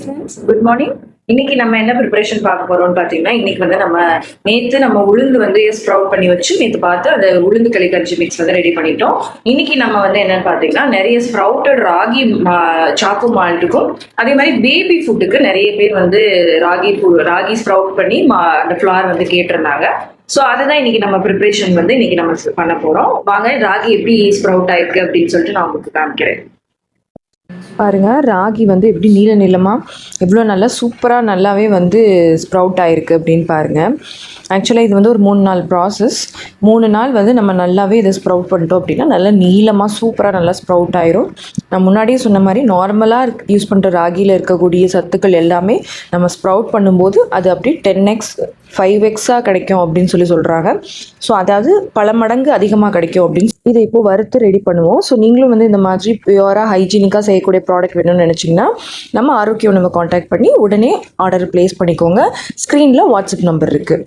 Friends, good morning. இன்னைக்கு நம்ம என்ன ப்ரிப்பரேஷன் பார்க்க போறோம்னு பார்த்தீங்கன்னா, இன்னைக்கு வந்து நேத்து நம்ம உளுந்து வந்து ஸ்ப்ரவுட் பண்ணி வச்சு நேத்து பார்த்து அந்த உளுந்து களி கஞ்சி மிக்ஸ் வந்து ரெடி பண்ணிட்டோம். இன்னைக்கு நம்ம வந்து என்னன்னு பார்த்தீங்கன்னா, நிறைய ஸ்ப்ரவுட்டட் ராகி சாக்கு மால்ட்டுக்கும் அதே மாதிரி பேபி ஃபுட்டுக்கு நிறைய பேர் வந்து ராகி ஸ்ப்ரவுட் பண்ணி அந்த ஃப்ளார் வந்து கேட்டிருந்தாங்க. ஸோ அதுதான் இன்னைக்கு நம்ம ப்ரிப்பரேஷன் வந்து இன்னைக்கு நம்ம பண்ண போறோம். வாங்க ராகி எப்படி ஸ்ப்ரவுட் ஆயிருக்கு அப்படின்னு சொல்லிட்டு நான் உங்களுக்கு காமிக்கிறேன். பாருங்கள், ராகி வந்து எப்படி நீல நீளமாக எவ்வளோ நல்லா சூப்பராக நல்லாவே வந்து ஸ்ப்ரவுட் ஆகிருக்கு அப்படின்னு பாருங்கள். ஆக்சுவலாக இது வந்து ஒரு 3 நாள் ப்ராசஸ். 3 நாள் வந்து நம்ம நல்லாவே இதை ஸ்ப்ரவுட் பண்ணிட்டோம் அப்படின்னா நல்லா நீளமாக சூப்பராக நல்லா ஸ்ப்ரவுட் ஆயிரும். நான் முன்னாடியே சொன்ன மாதிரி நார்மலாக யூஸ் பண்ணுற ராகியில் இருக்கக்கூடிய சத்துக்கள் எல்லாமே நம்ம ஸ்ப்ரவுட் பண்ணும்போது அது அப்படியே 10x 5xாக கிடைக்கும் அப்படின்னு சொல்கிறாங்க. ஸோ அதாவது பல மடங்கு அதிகமாக கிடைக்கும் அப்படின்னு இதை இப்போது வறுத்து ரெடி பண்ணுவோம். ஸோ நீங்களும் வந்து இந்த மாதிரி பியூராக ஹைஜீனிக்காக செய்யக்கூடிய ப்ராடக்ட் வேணும்னு நினச்சிங்கன்னா நம்ம ஆரோக்கியம் நம்ம காண்டாக்ட் பண்ணி உடனே ஆர்டர் ப்ளேஸ் பண்ணிக்கோங்க. ஸ்க்ரீனில் வாட்ஸ்அப் நம்பர் இருக்குது.